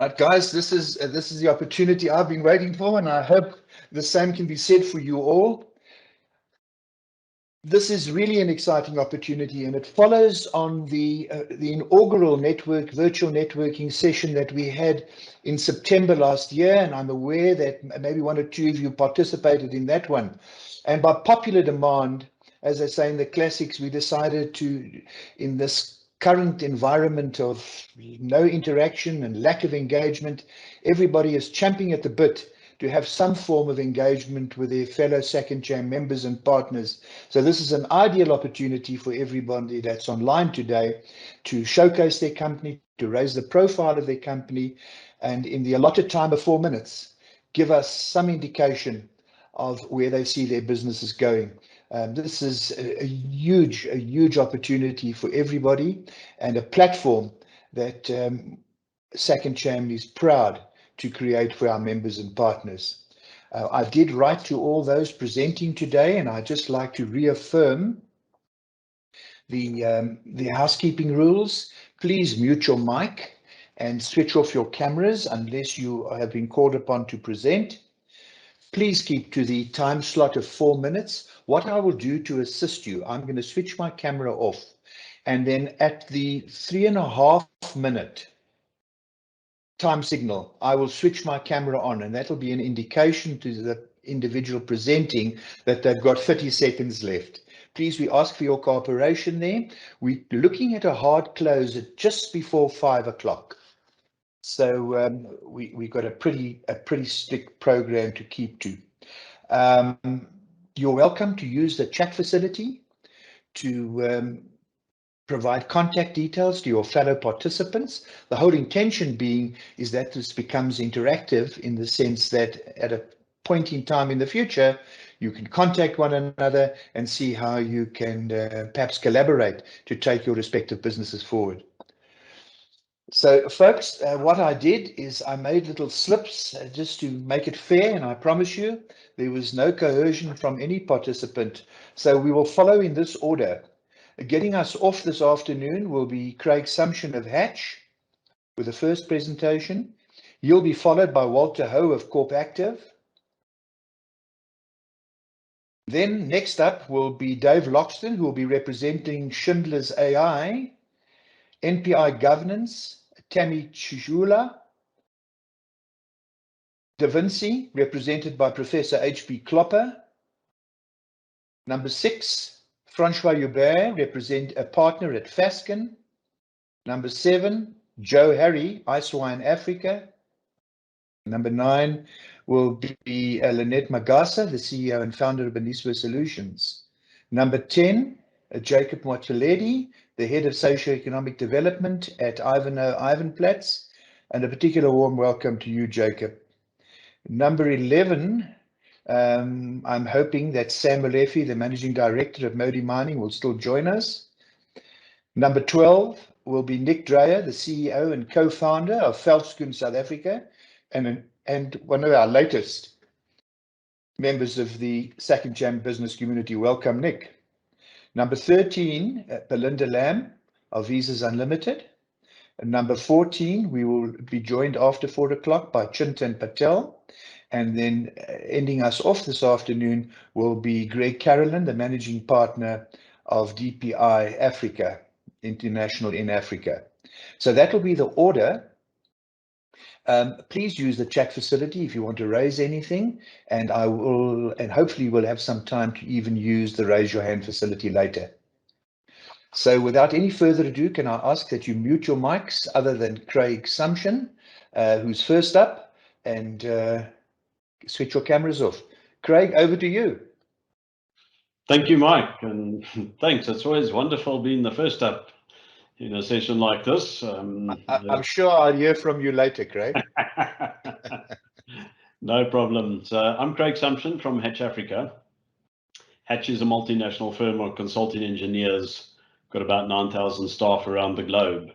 Right, guys, this is the opportunity I've been waiting for, and I hope the same can be said for you all. This is really an exciting opportunity, and it follows on the inaugural virtual networking session that we had in September last year, and I'm aware that maybe one or two of you participated in that one. And by popular demand, as I say in the classics, we decided to, in this current environment of no interaction and lack of engagement, everybody is champing at the bit to have some form of engagement with their fellow SACANCHAM members and partners. So this is an ideal opportunity for everybody that's online today to showcase their company, to raise the profile of their company, and in the allotted time of 4 minutes, give us some indication of where they see their businesses going. This is a huge opportunity for everybody, and a platform that SACANCHAM is proud to create for our members and partners. I did write to all those presenting today, and I'd just like to reaffirm the housekeeping rules. Please mute your mic and switch off your cameras unless you have been called upon to present. Please keep to the time slot of 4 minutes. What I will do to assist you, I'm going to switch my camera off, and then at the 3.5 minute time signal, I will switch my camera on, and that'll be an indication to the individual presenting that they've got 30 seconds left. Please, we ask for your cooperation there. We're looking at a hard close at just before 5 o'clock. So we've got a pretty strict program to keep to. You're welcome to use the chat facility to provide contact details to your fellow participants. The whole intention being is that this becomes interactive in the sense that at a point in time in the future, you can contact one another and see how you can perhaps collaborate to take your respective businesses forward. So folks, what I did is I made little slips just to make it fair, and I promise you there was no coercion from any participant. So we will follow in this order. Getting us off this afternoon will be Craig.sumption of Hatch with the first presentation. He'll be followed by walterho of Corpactive. Then next up will be Dave Loxton, who will be representing Schindler's AI, NPI Governance, Sammy Tshiula, DaVinci, represented by Professor HB Klopper. Number 6, Francois Joubert, a partner at Fasken. Number 7, Joe Harry, Icewine Africa. Number 9 will be Lynette Magasa, the CEO and founder of Boniswa Solutions. Number 10, Jacob Matpaletti, the head of socioeconomic development at Ivanhoe Ivanplatz, and a particular warm welcome to you, Jacob. Number 11, I'm hoping that Sam Molefe, the managing director of Modi Mining, will still join us. Number 12 will be Nick Dreyer, the CEO and co-founder of Fasken South Africa, and one of our latest members of the SACANCHAM business community. Welcome, Nick. Number 13, Belinda Lamb of Visas Unlimited. And number 14, we will be joined after 4 o'clock by Chintan Patel. And then ending us off this afternoon will be Greg.carolin, the managing partner of DPI Africa, International in Africa. So that will be the order. Please use the chat facility if you want to raise anything, and hopefully we'll have some time to even use the raise your hand facility later. So without any further ado, can I ask that you mute your mics other than Craig.sumption, who's first up, and switch your cameras off. Craig, over to you. Thank you, Mike, and thanks. It's always wonderful being the first up in a session like this. I'm sure I'll hear from you later, Craig. No problem. So I'm Craig.sumption from Hatch Africa. Hatch is a multinational firm of consulting engineers, got about 9,000 staff around the globe.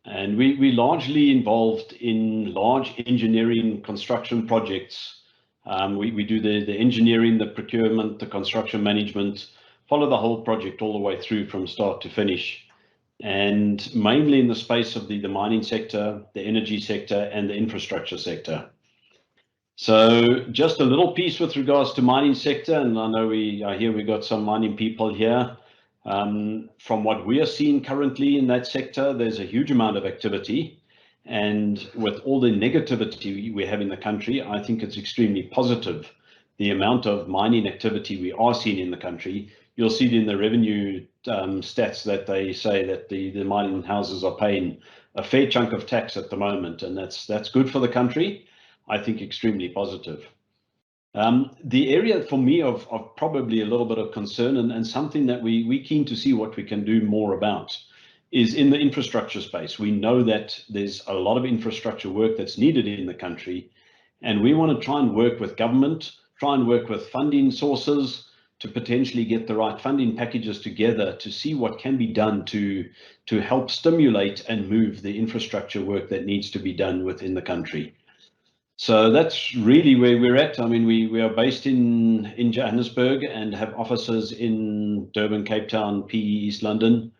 And we're largely involved in large engineering construction projects. We do the engineering, the procurement, the construction management, follow the whole project all the way through from start to finish. and mainly in the space of the mining sector, the energy sector, and the infrastructure sector. So just a little piece with regards to mining sector, and I know I hear we got some mining people here. From what we are seeing currently in that sector, there's a huge amount of activity, and with all the negativity we have in the country, I think it's extremely positive. The amount of mining activity we are seeing in the country, you'll see it in the revenue stats that they say that the mining houses are paying a fair chunk of tax at the moment, and that's good for the country. I think extremely positive. The area for me of probably a little bit of concern and something that we're keen to see what we can do more about is in the infrastructure space. We know that there's a lot of infrastructure work that's needed in the country, and we want to try and work with government, try and work with funding sources to potentially get the right funding packages together to see what can be done to help stimulate and move the infrastructure work that needs to be done within the country. So that's really where we're at. I mean, we are based in Johannesburg and have offices in Durban, Cape Town, PE, East London.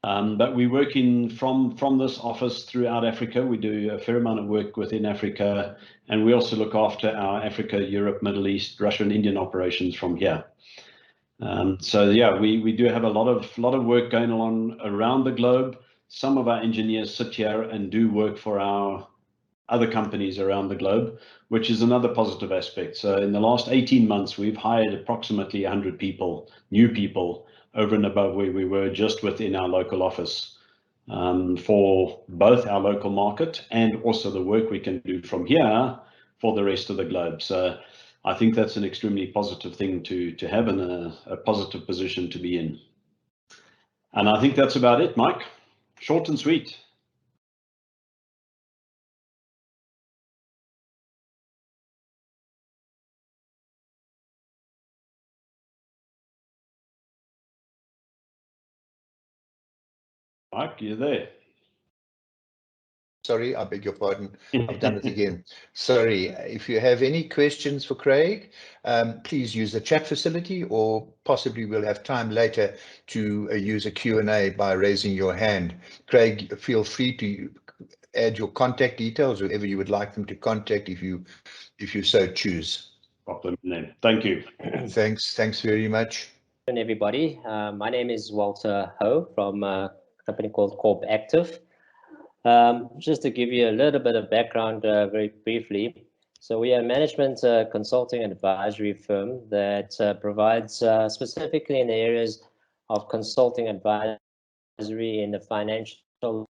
But we're working from this office throughout Africa. We do a fair amount of work within Africa, and we also look after our Africa, Europe, Middle East, Russia, and Indian operations from here. So yeah, we do have a lot of work going on around the globe. Some of our engineers sit here and do work for our other companies around the globe, which is another positive aspect. So in the last 18 months, we've hired approximately 100 people, new people, over and above where we were just within our local office, for both our local market and also the work we can do from here for the rest of the globe. So I think that's an extremely positive thing to have and a positive position to be in. And I think that's about it, Mike. Short and sweet. Mike, you there? Sorry, I beg your pardon. I've done it again. Sorry. If you have any questions for Craig, please use the chat facility, or possibly we'll have time later to use a Q&A by raising your hand. Craig, feel free to add your contact details, whoever you would like them to contact if you so choose. Thank you. Thanks very much. Everybody, my name is walterho from a company called Corpactive. Just to give you a little bit of background very briefly. So we are a management consulting and advisory firm that provides specifically in the areas of consulting advisory in the financial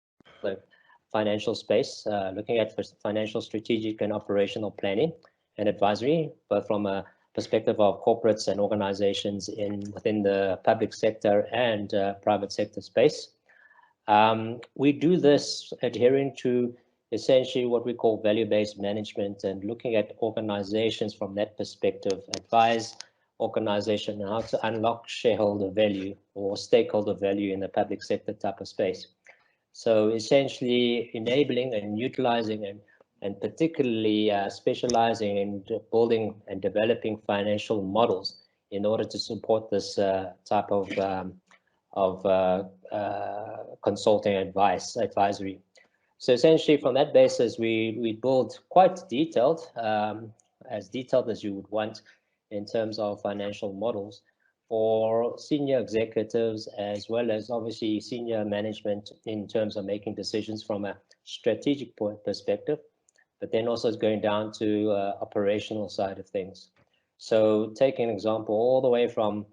space, looking at financial, strategic, and operational planning and advisory, but from a perspective of corporates and organizations within the public sector and private sector space. We do this adhering to essentially what we call value-based management and looking at organizations from that perspective, advise organization how to unlock shareholder value or stakeholder value in the public sector type of space. So essentially enabling and utilizing and particularly specializing in building and developing financial models in order to support this type of consulting advisory. So essentially from that basis, we build quite detailed, as detailed as you would want in terms of financial models for senior executives, as well as obviously senior management in terms of making decisions from a strategic perspective, but then also going down to operational side of things. So taking an example all the way from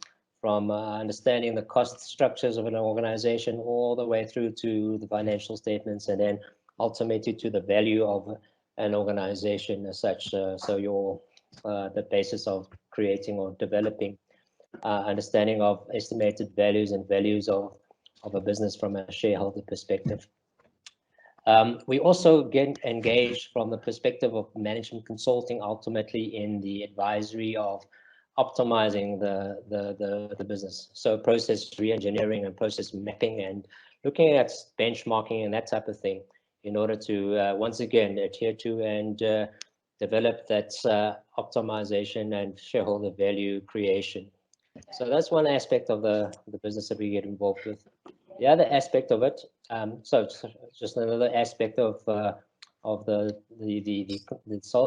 understanding the cost structures of an organization all the way through to the financial statements, and then ultimately to the value of an organization as such. So the basis of creating or developing understanding of estimated values and values of a business from a shareholder perspective. We also get engaged from the perspective of management consulting, ultimately in the advisory of optimizing the business. So process re-engineering and process mapping and looking at benchmarking and that type of thing in order to once again adhere to and develop that optimization and shareholder value creation. So that's one aspect of the business that we get involved with. The other aspect of it, so just another aspect of the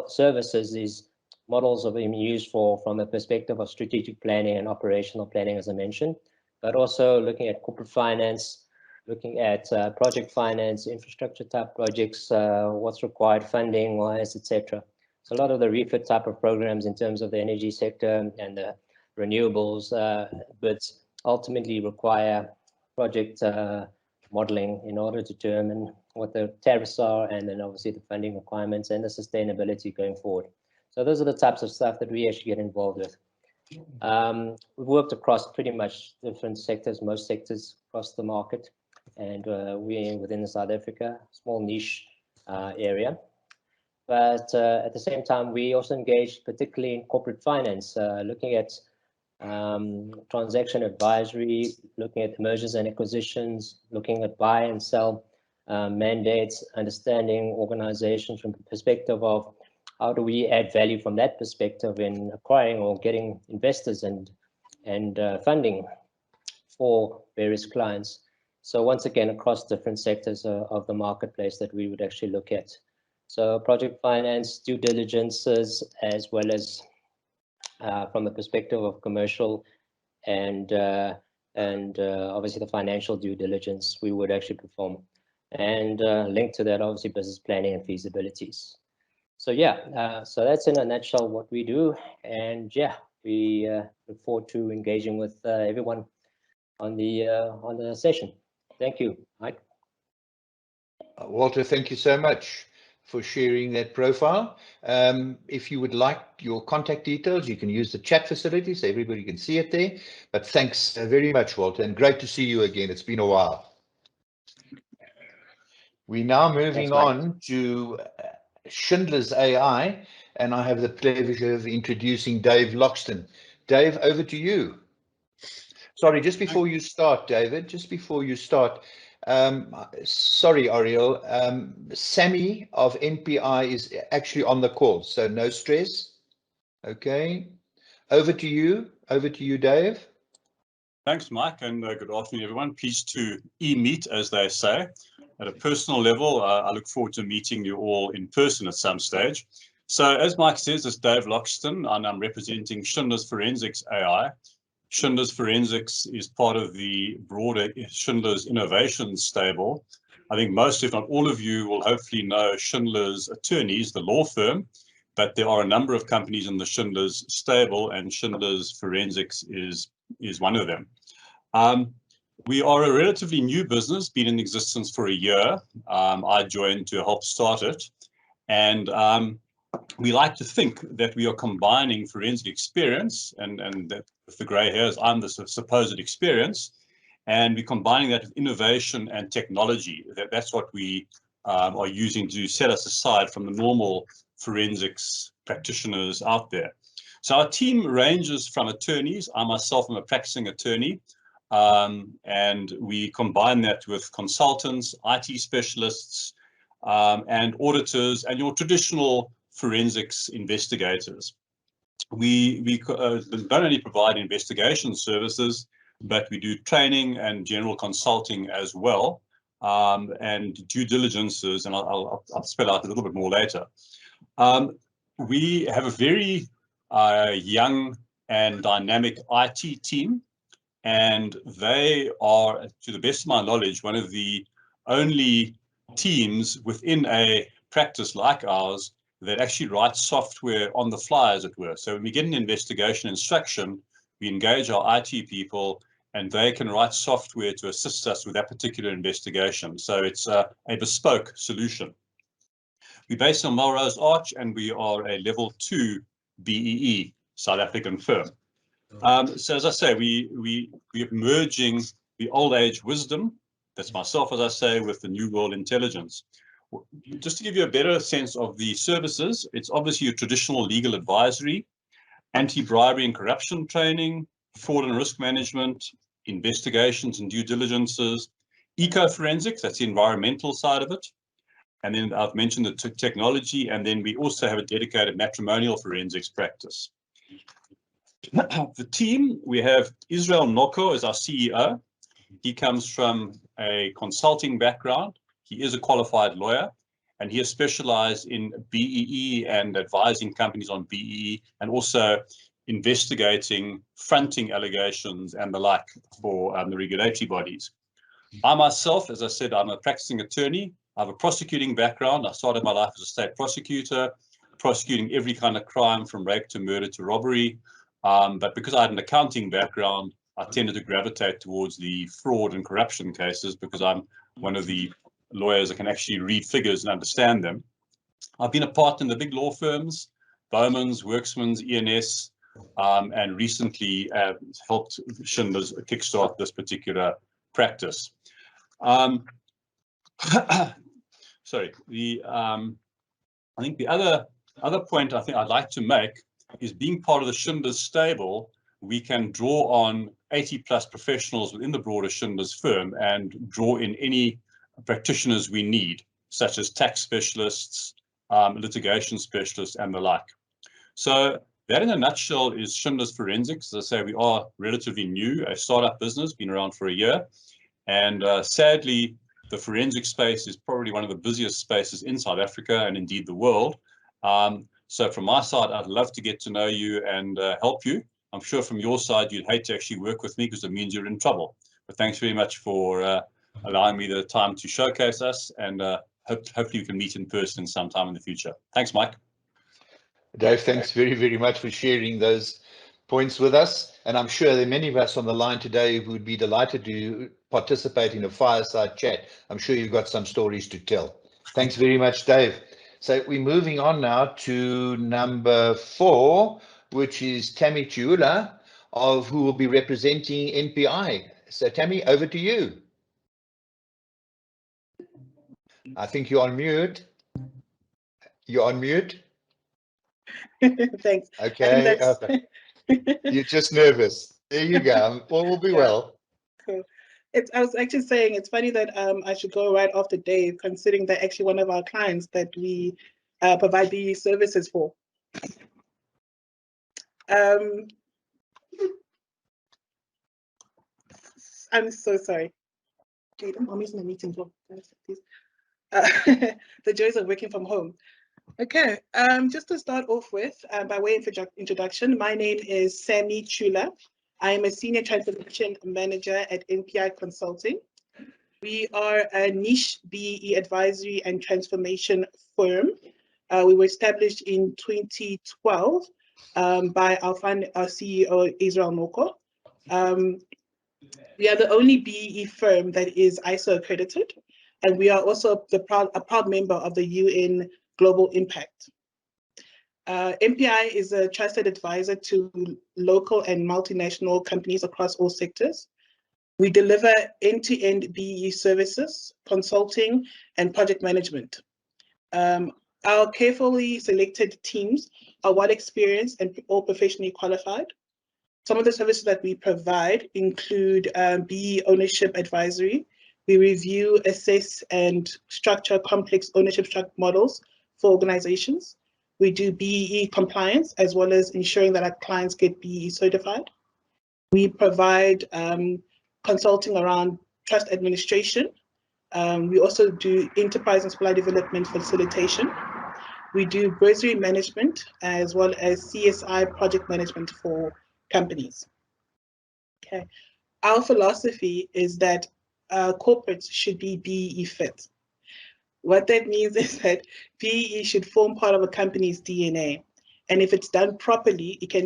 services is models are being used from a perspective of strategic planning and operational planning, as I mentioned, but also looking at corporate finance, looking at project finance, infrastructure type projects, what's required, funding wise, etc. So a lot of the refit type of programs in terms of the energy sector and the renewables, but ultimately require project modeling in order to determine what the tariffs are, and then obviously the funding requirements and the sustainability going forward. So those are the types of stuff that we actually get involved with. We've worked across pretty much different sectors, most sectors across the market, and we're within South Africa, small niche area. But at the same time, we also engage particularly in corporate finance, looking at transaction advisory, looking at mergers and acquisitions, looking at buy and sell mandates, understanding organizations from the perspective of how do we add value from that perspective in acquiring or getting investors and funding for various clients. So once again, across different sectors of the marketplace that we would actually look at. So project finance, due diligences, as well as from the perspective of commercial and obviously the financial due diligence we would actually perform. And linked to that, obviously, business planning and feasibilities. So yeah, so that's in a nutshell what we do. And yeah, we look forward to engaging with everyone on the session. Thank you, Mike. Walter, thank you so much for sharing that profile. If you would like your contact details, you can use the chat facility so everybody can see it there. But thanks very much, Walter, and great to see you again. It's been a while. We're now moving on to Schindler's AI, and I have the pleasure of introducing Dave Loxton. Dave, over to you. Sorry, just before you start, David, just before you start, sorry, Ariel, Sammy of NPI is actually on the call, so no stress. Okay, over to you, Dave. Thanks, Mike, and good afternoon, everyone. Pleased to meet, as they say. At a personal level, I look forward to meeting you all in person at some stage. So, as Mike says, it's Dave Loxton, and I'm representing Schindler's Forensics AI. Schindler's Forensics is part of the broader Schindler's Innovation stable. I think most, if not all of you, will hopefully know Schindler's Attorneys, the law firm, but there are a number of companies in the Schindler's stable, and Schindler's Forensics is one of them. We are a relatively new business, been in existence for a year. I joined to help start it, and we like to think that we are combining forensic experience, and that with the grey hairs, I'm the supposed experience, and we're combining that with innovation and technology. That's what we are using to set us aside from the normal forensics practitioners out there. So our team ranges from attorneys. I myself am a practicing attorney, and we combine that with consultants, IT specialists, and auditors, and your traditional forensics investigators. We don't only provide investigation services, but we do training and general consulting as well, and due diligences, and I'll spell out a little bit more later. We have a very young and dynamic IT team, and they are, to the best of my knowledge, one of the only teams within a practice like ours that actually writes software on the fly, as it were. So when we get an investigation instruction, we engage our IT people, and they can write software to assist us with that particular investigation. So it's a bespoke solution. We're based on Melrose Arch, and we are a level 2 BEE South African firm. So as I say, we're merging the old age wisdom, that's myself, as I say, with the new world intelligence. Just to give you a better sense of the services, it's obviously your traditional legal advisory, anti-bribery and corruption training, fraud and risk management, investigations and due diligences, eco-forensics, that's the environmental side of it. And then I've mentioned the technology, and then we also have a dedicated matrimonial forensics practice. The team, we have Israel Noko as our CEO. He comes from a consulting background. He is a qualified lawyer, and he has specialized in BEE and advising companies on BEE, and also investigating fronting allegations and the like for the regulatory bodies. I myself, as I said, I'm a practicing attorney. I have a prosecuting background. I started my life as a state prosecutor, prosecuting every kind of crime from rape to murder to robbery. But because I had an accounting background, I tended to gravitate towards the fraud and corruption cases because I'm one of the lawyers that can actually read figures and understand them. I've been a partner in the big law firms, Bowman's, Worksman's, ENS, and recently helped Schindlers kickstart this particular practice. Sorry, I think the other point I think I'd like to make is being part of the Schindlers stable, we can draw on 80+ professionals within the broader Schindlers firm and draw in any practitioners we need, such as tax specialists, litigation specialists, and the like. So that in a nutshell is Schindlers Forensics. As I say, we are relatively new, a startup business, been around for a year. And sadly, the forensic space is probably one of the busiest spaces in South Africa and indeed the world. So from my side, I'd love to get to know you and help you. I'm sure from your side, you'd hate to actually work with me because it means you're in trouble. But thanks very much for allowing me the time to showcase us, and hopefully we can meet in person sometime in the future. Thanks, Mike. Dave, thanks very, very much for sharing those points with us. And I'm sure there are many of us on the line today who would be delighted to participate in a fireside chat. I'm sure you've got some stories to tell. Thanks very much, Dave. So we're moving on now to number 4, which is Sammy Tshiula, who will be representing NPI. So Tammy, over to you. I think you're on mute. You're on mute. Thanks. Okay. Okay. You're just nervous. There you go. All will be well. Cool. I was actually saying it's funny that I should go right after Dave, considering that actually one of our clients that we provide BE services for. I'm so sorry. Wait, I'm missing a meeting. The joys of working from home. Okay, just to start off with, by way of introduction, my name is Sammy Tshiula. I am a senior transformation manager at NPI Consulting. We are a niche BEE advisory and transformation firm. We were established in 2012 by our CEO, Israel Noko. We are the only BEE firm that is ISO accredited, and we are also a proud member of the UN Global Impact. NPI is a trusted advisor to local and multinational companies across all sectors. We deliver end-to-end BEE services, consulting, and project management. Our carefully selected teams are well experienced and all professionally qualified. Some of the services that we provide include BEE ownership advisory. We review, assess, and structure complex ownership models for organizations. We do BEE compliance, as well as ensuring that our clients get BEE certified. We provide consulting around trust administration. We also do enterprise and supply development facilitation. We do bursary management, as well as CSI project management for companies. Okay. Our philosophy is that corporates should be BEE fit. What that means is that BEE should form part of a company's DNA. And if it's done properly, it can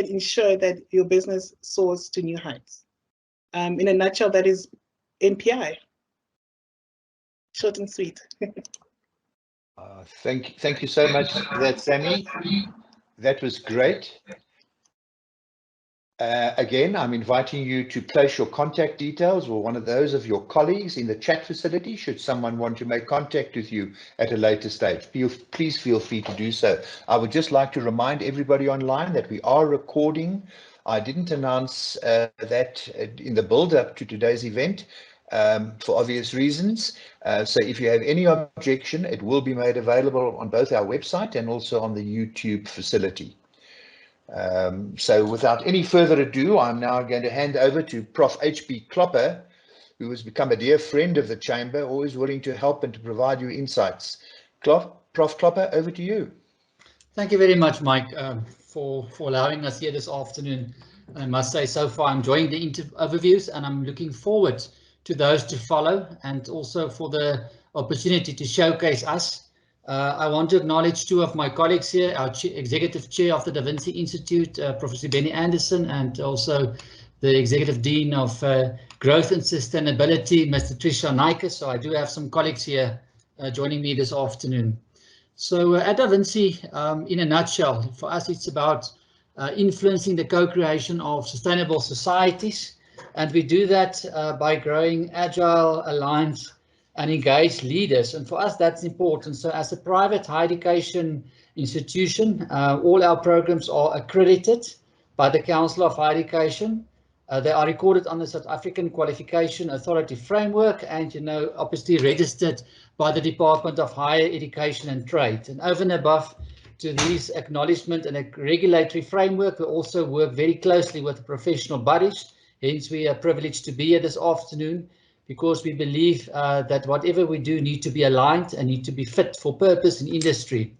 ensure that your business soars to new heights. In a nutshell, that is NPI. Short and sweet. Thank you so much for that, Sammy. That was great. Again, I'm inviting you to place your contact details or one of those of your colleagues in the chat facility should someone want to make contact with you at a later stage. Please feel free to do so. I would just like to remind everybody online that we are recording. I didn't announce that in the build-up to today's event for obvious reasons. So if you have any objection, it will be made available on both our website and also on the YouTube facility. So without any further ado, I'm now going to hand over to Prof HB Klopper, who has become a dear friend of the Chamber, always willing to help and to provide you insights. Prof Klopper, over to you. Thank you very much, Mike, for allowing us here this afternoon. I must say, so far, I'm enjoying the overviews, and I'm looking forward to those to follow, and also for the opportunity to showcase us. I want to acknowledge two of my colleagues here, our Executive Chair of the DaVinci Institute, Professor Benny Anderson, and also the Executive Dean of Growth and Sustainability, Mr. Thrishan Naicker. So I do have some colleagues here joining me this afternoon. So at DaVinci, in a nutshell, for us, it's about influencing the co-creation of sustainable societies. And we do that by growing agile, aligned, and engaged leaders. And for us, that's important. So as a private higher education institution, all our programs are accredited by the Council of Higher Education. They are recorded on the South African Qualification Authority framework, and, you know, obviously registered by the Department of Higher Education and Trade. And over and above to these acknowledgement and a regulatory framework, we also work very closely with the professional bodies. Hence, we are privileged to be here this afternoon, because we believe that whatever we do need to be aligned and need to be fit for purpose in industry.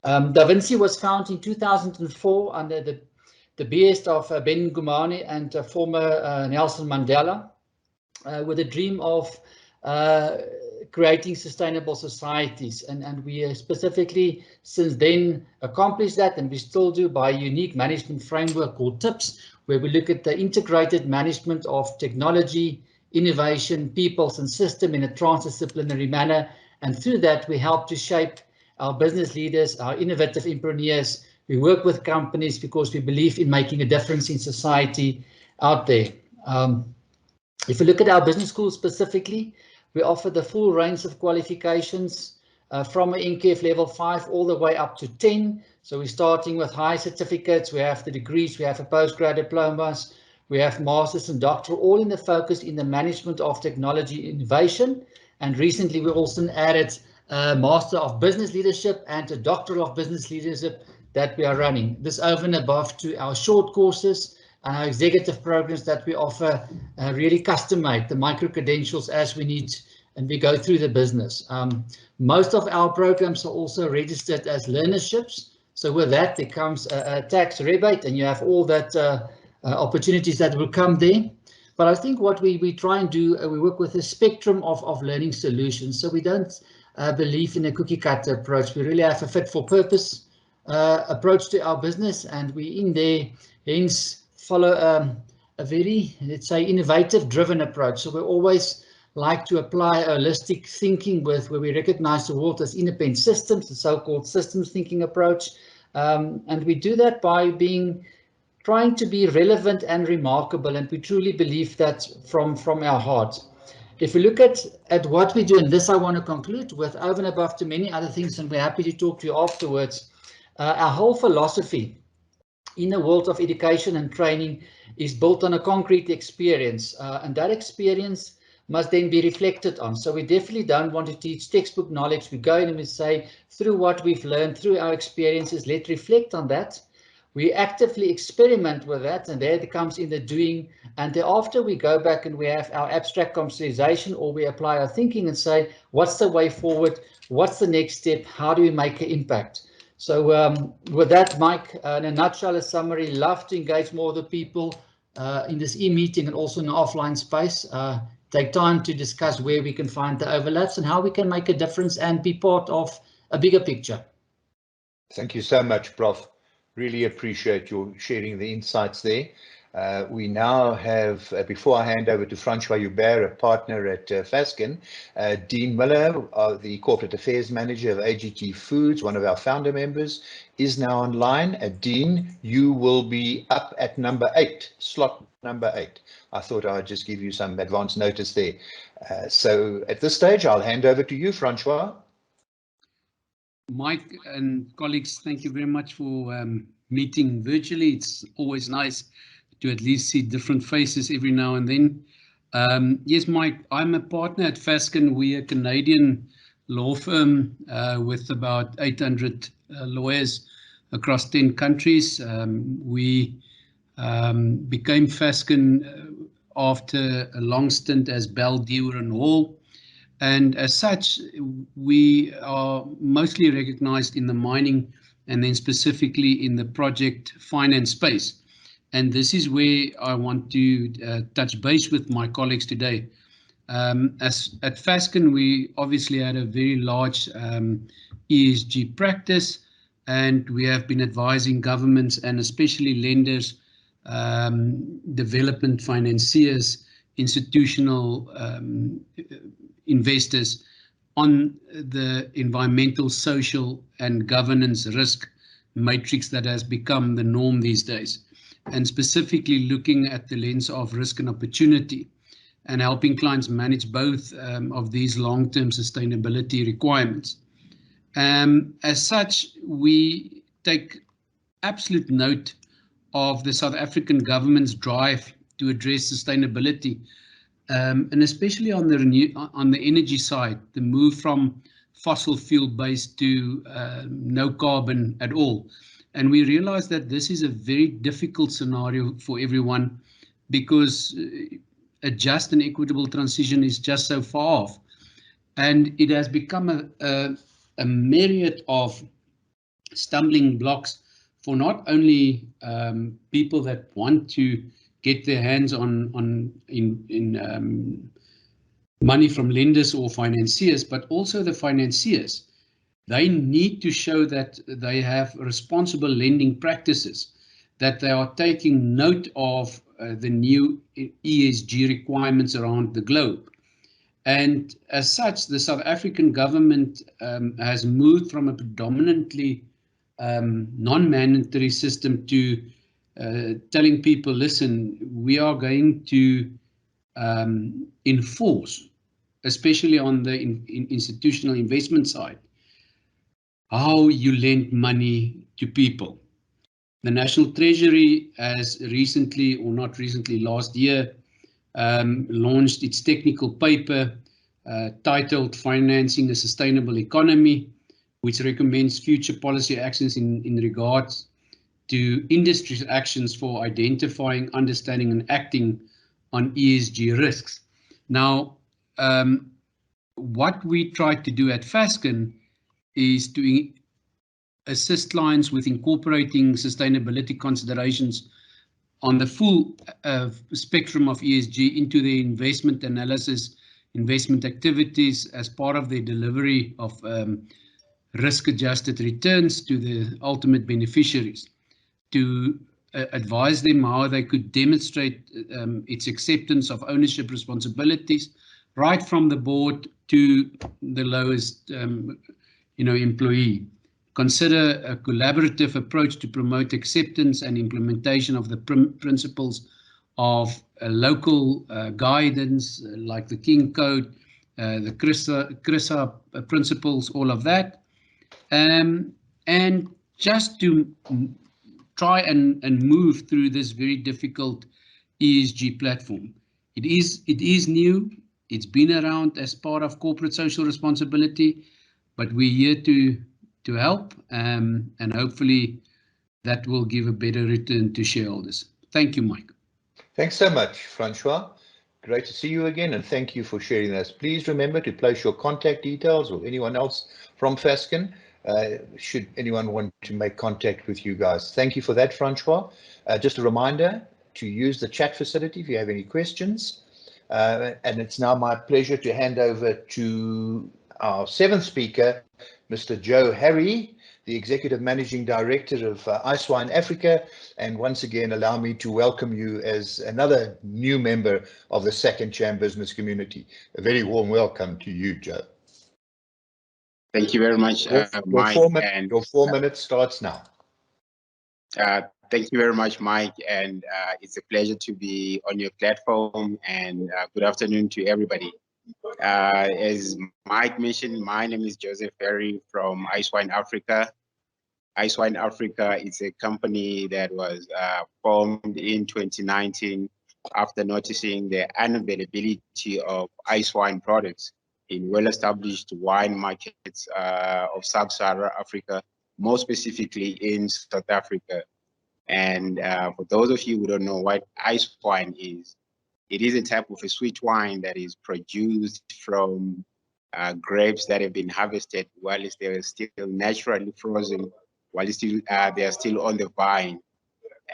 DaVinci was founded in 2004 under the behest of Ben Ngumane and former Nelson Mandela, with a dream of creating sustainable societies. And we specifically since then accomplished that, and we still do, by a unique management framework called TIPS, where we look at the integrated management of technology, innovation, peoples and system in a transdisciplinary manner. And through that, we help to shape our business leaders, our innovative entrepreneurs. We work with companies because we believe in making a difference in society out there. If we look at our business school specifically, we offer the full range of qualifications from an NQF level 5 all the way up to 10. So we're starting with high certificates, we have the degrees, we have a postgrad diplomas, we have masters and doctoral, all in the focus in the management of technology innovation. And recently we also added a Master of Business Leadership and a Doctoral of Business Leadership that we are running. This over and above to our short courses and our executive programs that we offer, really custom-made, the micro-credentials as we need, and we go through the business. Most of our programs are also registered as learnerships. So with that, there comes a tax rebate, and you have all that opportunities that will come there. But I think what we try and do, we work with a spectrum of learning solutions. So we don't believe in a cookie cutter approach. We really have a fit for purpose approach to our business, and we in there hence follow a very, let's say, innovative driven approach. So we always like to apply holistic thinking where we recognize the world as independent systems, the so-called systems thinking approach. And we do that by trying to be relevant and remarkable, and we truly believe that from our heart. If we look at what we do, and this I want to conclude with, over and above to many other things, and we're happy to talk to you afterwards, our whole philosophy in the world of education and training is built on a concrete experience, and that experience must then be reflected on. So we definitely don't want to teach textbook knowledge. We go in and we say, through what we've learned, through our experiences, let's reflect on that. We actively experiment with that, and there it comes in the doing. And thereafter we go back and we have our abstract conceptualization, or we apply our thinking and say, what's the way forward? What's the next step? How do we make an impact? So with that, Mike, in a nutshell, a summary, love to engage more of the people in this e-meeting and also in the offline space. Take time to discuss where we can find the overlaps and how we can make a difference and be part of a bigger picture. Thank you so much, Prof. Really appreciate your sharing the insights there. We now have, before I hand over to Francois Joubert, a partner at Fasken, Dean Miller, the Corporate Affairs Manager of AGT Foods, one of our founder members, is now online. Dean, you will be up at number 8, slot number 8. I thought I'd just give you some advance notice there. So at this stage, I'll hand over to you, Francois. Mike and colleagues, thank you very much for meeting virtually. It's always nice to at least see different faces every now and then. Yes, Mike, I'm a partner at Fasken. We're a Canadian law firm with about 800 lawyers across 10 countries. We became Fasken after a long stint as Bell, Dewar and Hall. And as such, we are mostly recognized in the mining and then specifically in the project finance space. And this is where I want to touch base with my colleagues today. As at Fasken, we obviously had a very large ESG practice, and we have been advising governments and especially lenders, development financiers, institutional investors on the environmental, social and governance risk matrix that has become the norm these days, and specifically looking at the lens of risk and opportunity and helping clients manage both of these long-term sustainability requirements. As such, we take absolute note of the South African government's drive to address sustainability, and especially on the energy side, the move from fossil fuel based to no carbon at all. And we realize that this is a very difficult scenario for everyone, because a just and equitable transition is just so far off. And it has become a myriad of stumbling blocks for not only people that want to get their hands on money from lenders or financiers, but also the financiers. They need to show that they have responsible lending practices, that they are taking note of the new ESG requirements around the globe. And as such, the South African government has moved from a predominantly non-mandatory system to telling people, listen, we are going to enforce, especially on the institutional investment side, how you lend money to people. The National Treasury has recently, or not recently, last year, launched its technical paper titled Financing a Sustainable Economy, which recommends future policy actions in regards to industry's actions for identifying, understanding and acting on ESG risks. Now, what we try to do at Fasken is to assist clients with incorporating sustainability considerations on the full spectrum of ESG into their investment analysis, investment activities as part of their delivery of risk-adjusted returns to the ultimate beneficiaries, to advise them how they could demonstrate its acceptance of ownership responsibilities, right from the board to the lowest employee. Consider a collaborative approach to promote acceptance and implementation of the principles of local guidance, like the King Code, the CRISA principles, all of that. And just to try and move through this very difficult ESG platform. It is new. It's been around as part of corporate social responsibility, but we're here to help, and hopefully that will give a better return to shareholders. Thank you, Mike. Thanks so much, Francois. Great to see you again, and thank you for sharing this. Please remember to place your contact details, or anyone else from Fasken, should anyone want to make contact with you guys. Thank you for that, Francois. Just a reminder to use the chat facility if you have any questions. And it's now my pleasure to hand over to our seventh speaker, Mr. Joe Harry, the Executive Managing Director of Icewine Africa, and once again allow me to welcome you as another new member of the SACANCHAM business community. A very warm welcome to you, Joe. Thank you very much, Mike. Your 4 minutes starts now. Thank you very much, Mike, and it's a pleasure to be on your platform, and good afternoon to everybody. As Mike mentioned, my name is Joseph Ferry from Icewine Africa. Icewine Africa is a company that was formed in 2019 after noticing the unavailability of ice wine products in well-established wine markets of Sub-Saharan Africa, more specifically in South Africa. And for those of you who don't know what Icewine is, it is a type of a sweet wine that is produced from grapes that have been harvested while they are still naturally frozen, while they are still on the vine.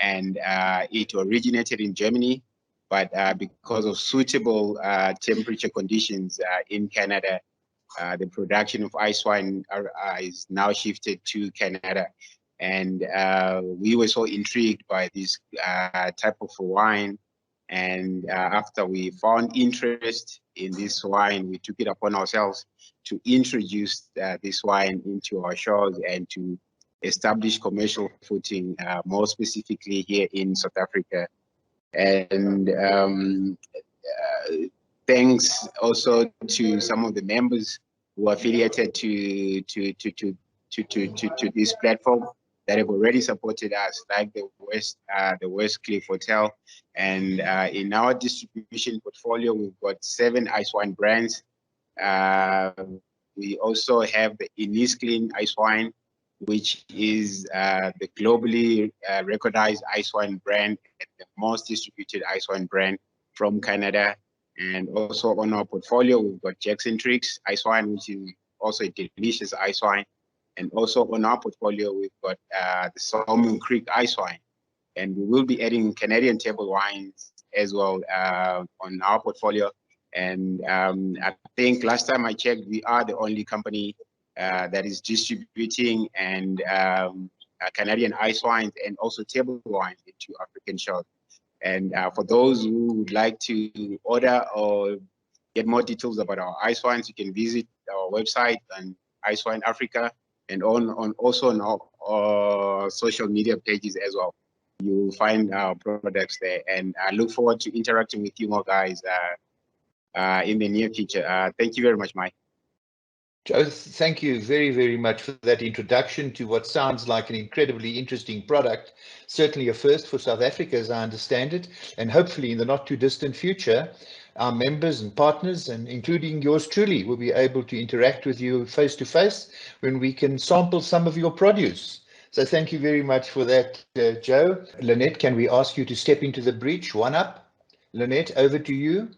And it originated in Germany, but because of suitable temperature conditions in Canada, the production of Icewine is now shifted to Canada. And we were so intrigued by this type of wine. And after we found interest in this wine, we took it upon ourselves to introduce this wine into our shores and to establish commercial footing, more specifically here in South Africa. And thanks also to some of the members who are affiliated to this platform that have already supported us, like the West Cliff Hotel. And in our distribution portfolio, we've got 7 Icewine brands. We also have the Inisclean Icewine, which is the globally recognized Icewine brand, the most distributed Icewine brand from Canada. And also on our portfolio, we've got Jackson Tricks Icewine, which is also a delicious Icewine. And also on our portfolio, we've got the Salmon Creek Icewine. And we will be adding Canadian table wines as well on our portfolio. And I think last time I checked, we are the only company that is distributing and Canadian Icewines and also table wines into African shores. And for those who would like to order or get more details about our Icewines, you can visit our website on Icewine Africa and also on our social media pages as well. You'll find our products there, and I look forward to interacting with you more guys in the near future. Thank you very much, Mike. Joe, thank you very, very much for that introduction to what sounds like an incredibly interesting product. Certainly a first for South Africa, as I understand it, and hopefully in the not too distant future, our members and partners, and including yours truly, will be able to interact with you face to face when we can sample some of your produce. So thank you very much for that, Joe. Lynette, can we ask you to step into the breach? One up. Lynette, over to you.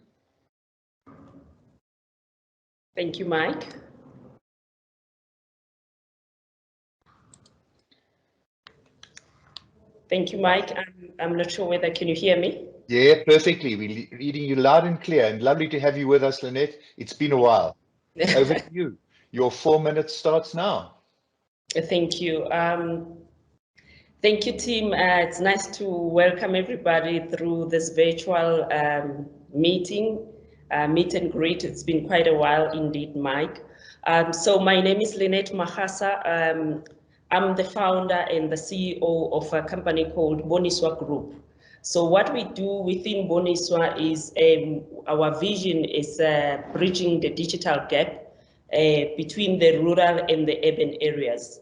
Thank you, Mike. Thank you, Mike. I'm not sure whether, can you hear me? Yeah, perfectly. We're reading you loud and clear, and lovely to have you with us, Lynette. It's been a while. Over to you. Your 4 minutes starts now. Thank you. Thank you, team. It's nice to welcome everybody through this virtual meeting, meet and greet. It's been quite a while indeed, Mike. So my name is Lynette Mahasa. I'm the founder and the CEO of a company called Boniswa Group. So what we do within Boniswa is our vision is bridging the digital gap between the rural and the urban areas.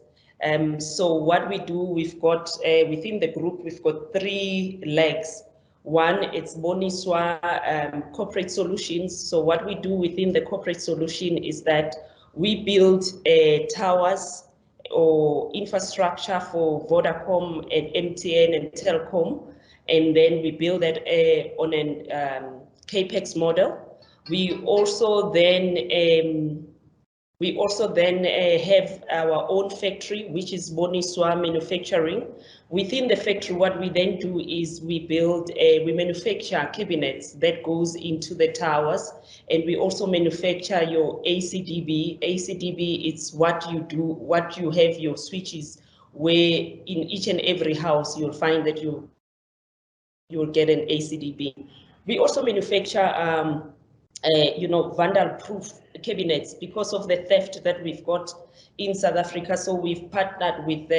So what we do, we've got within the group, we've got 3 legs. One, it's Boniswa Corporate Solutions. So what we do within the corporate solution is that we build towers or infrastructure for Vodacom and MTN and Telkom, and then we build that on an capex model. We also then have our own factory, which is Boniswa Manufacturing. Within the factory, what we then do is we manufacture cabinets that goes into the towers, and we also manufacture your ACDB. ACDB, it's what you do, what you have your switches, where in each and every house you'll find that you'll get an ACDB. We also manufacture vandal-proof cabinets because of the theft that we've got in South Africa. So we've partnered with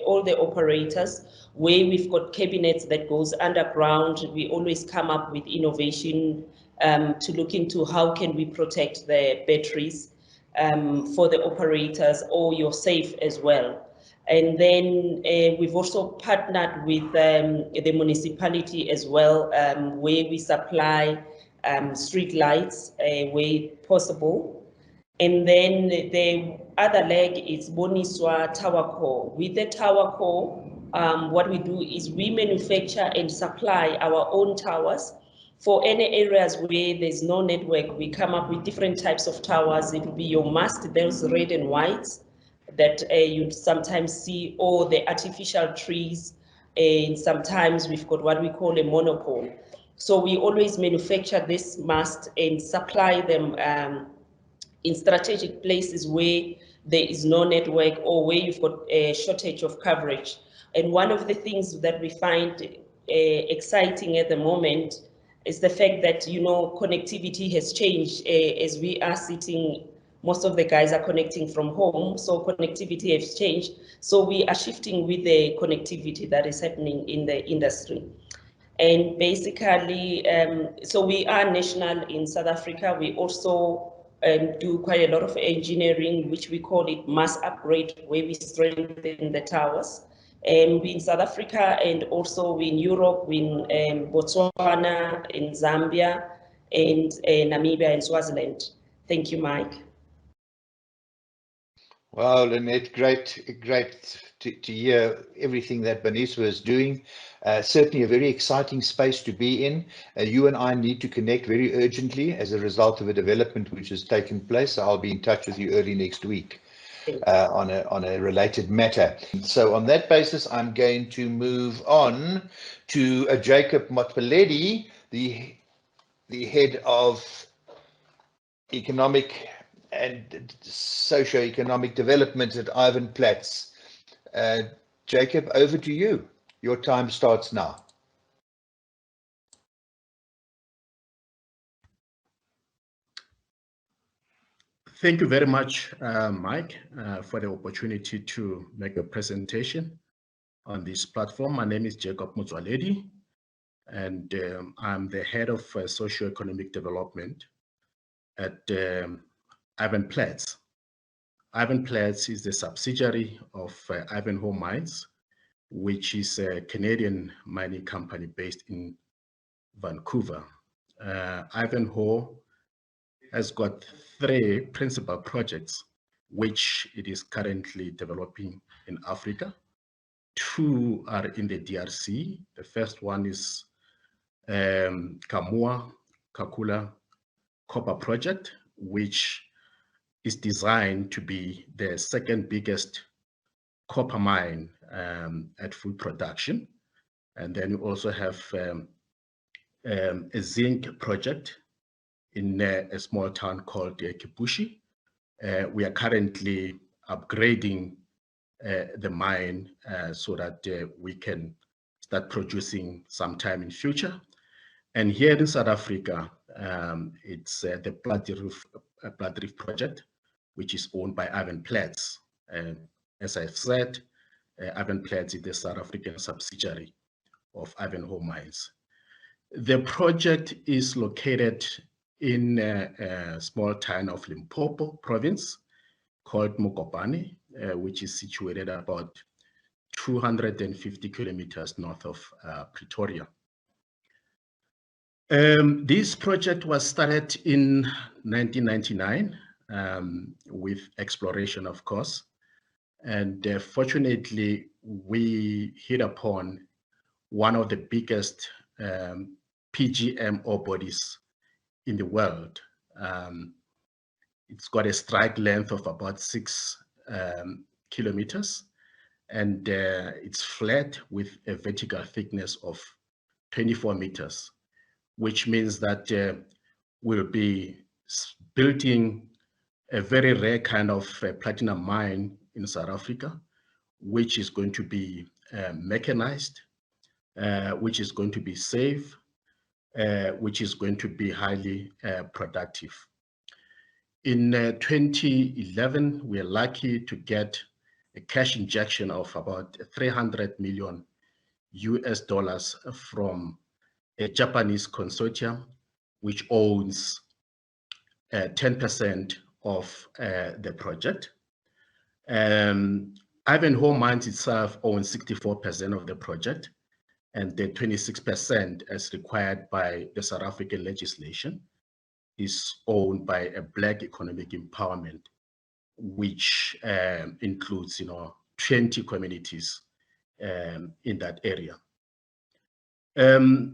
all the operators where we've got cabinets that goes underground. We always come up with innovation to look into how can we protect the batteries for the operators or your safe as well. And then we've also partnered with the municipality as well, where we supply street lights where possible. And then the other leg is Boniswa tower core. With the tower core, what we do is we manufacture and supply our own towers. For any areas where there's no network, we come up with different types of towers. It will be your mast, those red and whites that you sometimes see, or the artificial trees. And sometimes we've got what we call a monopole. So we always manufacture this mast and supply them in strategic places where there is no network or where you've got a shortage of coverage. And one of the things that we find exciting at the moment is the fact that, you know, connectivity has changed as we are sitting. Most of the guys are connecting from home, so connectivity has changed. So we are shifting with the connectivity that is happening in the industry. And basically, so we are national in South Africa. We also do quite a lot of engineering, which we call it mass upgrade, where we strengthen the towers. And we in South Africa, and also we in Europe, we in Botswana, in Zambia, and Namibia and Swaziland. Thank you, Mike. Wow, Lynette, great to hear everything that Boniswa is doing. Certainly a very exciting space to be in. You and I need to connect very urgently as a result of a development which has taken place. I'll be in touch with you early next week on a related matter. So on that basis, I'm going to move on to Jacob Matpaletti, the head of economic and socio-economic development at Ivan Platz. Jacob, over to you. Your time starts now. Thank you very much, Mike, for the opportunity to make a presentation on this platform. My name is Jacob Matpaletti, and I'm the head of socio-economic development at Ivan Platz. Ivan Platz is the subsidiary of Ivanhoe Mines, which is a Canadian mining company based in Vancouver. Ivanhoe has got 3 principal projects which it is currently developing in Africa. 2 are in the DRC. The first one is Kakula copper project, which is designed to be the second biggest copper mine at full production. And then you also have a zinc project in a small town called Kipushi. We are currently upgrading the mine so that we can start producing sometime in future. And here in South Africa, it's the Bloodreef project, which is owned by Ivan Platz. As I've said, Ivan Platz is the South African subsidiary of Ivanhoe Mines. The project is located in a small town of Limpopo province called Mokopane, which is situated about 250 kilometers north of Pretoria. This project was started in 1999 with exploration, of course, and fortunately we hit upon one of the biggest PGM ore bodies in the world. It's got a strike length of about 6 kilometers, and it's flat with a vertical thickness of 24 meters, which means that we'll be building a very rare kind of platinum mine in South Africa, which is going to be mechanized, which is going to be safe, which is going to be highly productive. In 2011, we are lucky to get a cash injection of about $300 million from a Japanese consortium, which owns 10% of the project. Ivanhoe Mines itself owns 64% of the project, and the 26% as required by the South African legislation is owned by a Black Economic Empowerment, which includes, 20 communities in that area.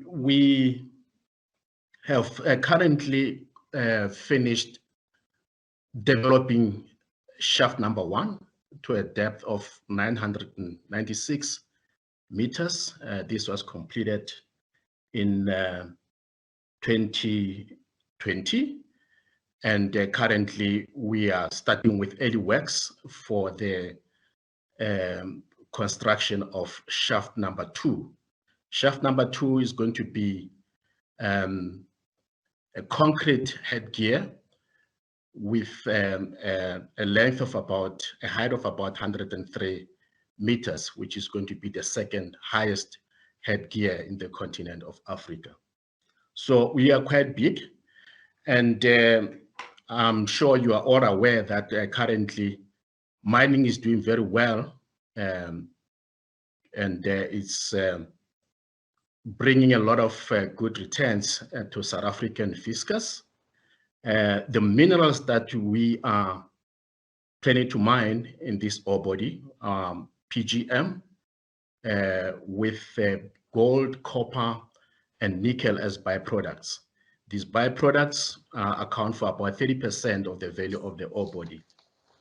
We have currently finished developing shaft number 1 to a depth of 996 meters. This was completed in 2020, and currently we are starting with early works for the construction of shaft number 2. Shaft number 2 is going to be a concrete headgear with a length of about, a height of about 103 meters, which is going to be the second highest headgear in the continent of Africa. So we are quite big, and I'm sure you are all aware that currently mining is doing very well, and it's bringing a lot of good returns to South African fiscus. The minerals that we are planning to mine in this ore body are PGM with gold, copper, and nickel as byproducts. These byproducts account for about 30% of the value of the ore body.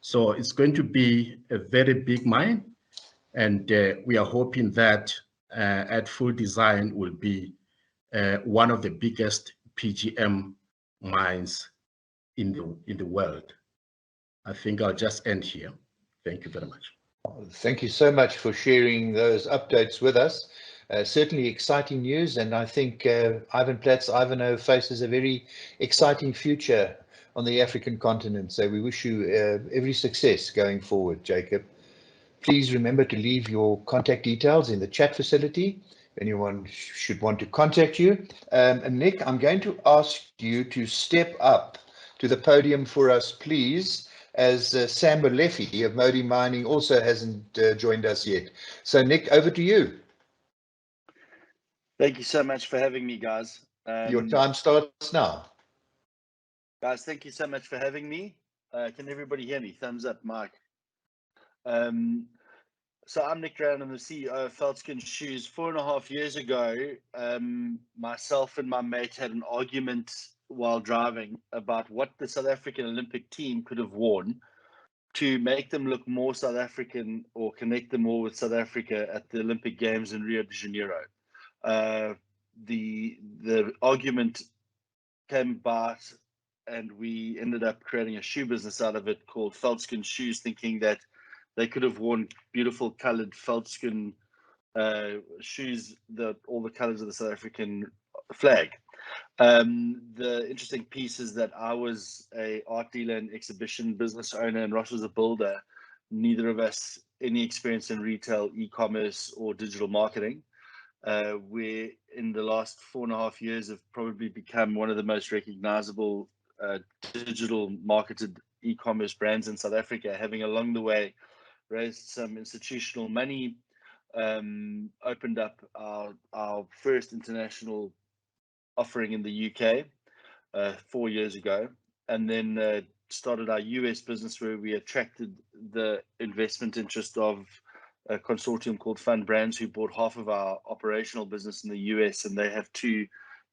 So it's going to be a very big mine, and we are hoping that at full design will be one of the biggest PGM mines in the world. I think I'll just end here. Thank you very much. Thank you so much for sharing those updates with us. Certainly exciting news, and I think Ivanhoe faces a very exciting future on the African continent. So we wish you every success going forward, Jacob. Please remember to leave your contact details in the chat facility if anyone should want to contact you. And Nick, I'm going to ask you to step up to the podium for us, please, as Sam Molefe of Modi Mining also hasn't joined us yet. So Nick, over to you. Thank you so much for having me, guys. Your time starts now. Guys, thank you so much for having me. Can everybody hear me? Thumbs up, Mike. So I'm Nick Brown, I'm the CEO of Fasken Shoes. 4.5 years ago, myself and my mate had an argument while driving about what the South African Olympic team could have worn to make them look more South African or connect them more with South Africa at the Olympic Games in Rio de Janeiro. The argument came about, and we ended up creating a shoe business out of it called Fasken Shoes, thinking that they could have worn beautiful colored feldskin shoes, all the colors of the South African flag. The interesting piece is that I was a art dealer and exhibition business owner, and Ross was a builder. Neither of us any experience in retail, e-commerce, or digital marketing. We, in the last 4.5 years, have probably become one of the most recognizable digital marketed e-commerce brands in South Africa, having along the way raised some institutional money, opened up our first international offering in the UK 4 years ago, and then started our US business, where we attracted the investment interest of a consortium called Fund Brands, who bought half of our operational business in the US, and they have two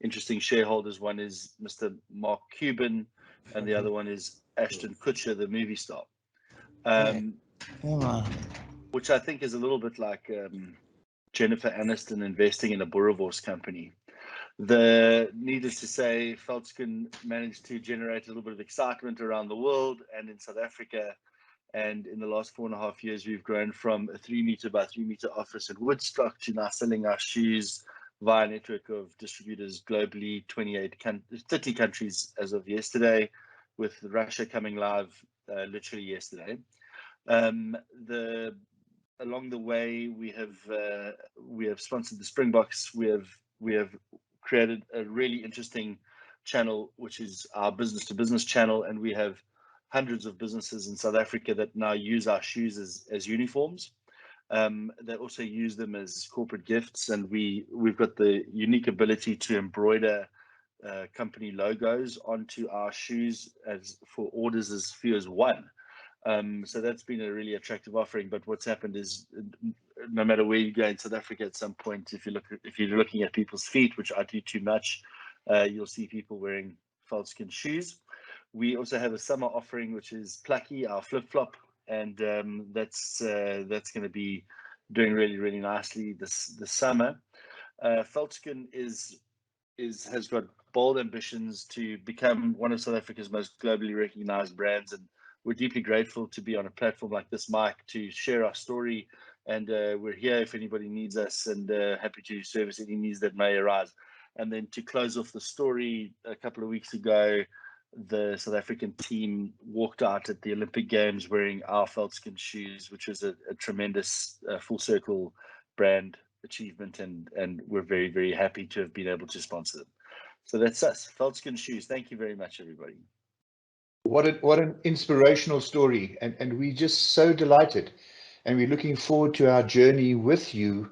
interesting shareholders. One is Mr. Mark Cuban, and the other one is Ashton Kutcher, the movie star. Which I think is a little bit like Jennifer Aniston investing in a Boerewors company. Needless to say, Fasken managed to generate a little bit of excitement around the world and in South Africa. And in the last 4.5 years, we've grown from a 3-meter by 3-meter office in Woodstock to now selling our shoes via a network of distributors globally, 30 countries as of yesterday, with Russia coming live literally yesterday. Along the way, we have sponsored the Springboks. We have created a really interesting channel, which is our business-to-business channel, and we have hundreds of businesses in South Africa that now use our shoes as uniforms. They also use them as corporate gifts, and we've got the unique ability to embroider company logos onto our shoes as for orders as few as one. So that's been a really attractive offering. But what's happened is, no matter where you go in South Africa, at some point, if you're looking at people's feet, which I do too much, you'll see people wearing Fasken shoes. We also have a summer offering, which is Plucky, our flip-flop, and that's going to be doing really, really nicely this summer. Fasken has got bold ambitions to become one of South Africa's most globally recognized brands, and we're deeply grateful to be on a platform like this, Mike, to share our story. And we're here if anybody needs us, and happy to service any needs that may arise. And then to close off the story, a couple of weeks ago, the South African team walked out at the Olympic Games wearing our Fasken shoes, which was a tremendous full circle brand achievement, and we're very, very happy to have been able to sponsor them. So that's us, Fasken shoes. Thank you very much, everybody. What an inspirational story, and we're just so delighted, and we're looking forward to our journey with you,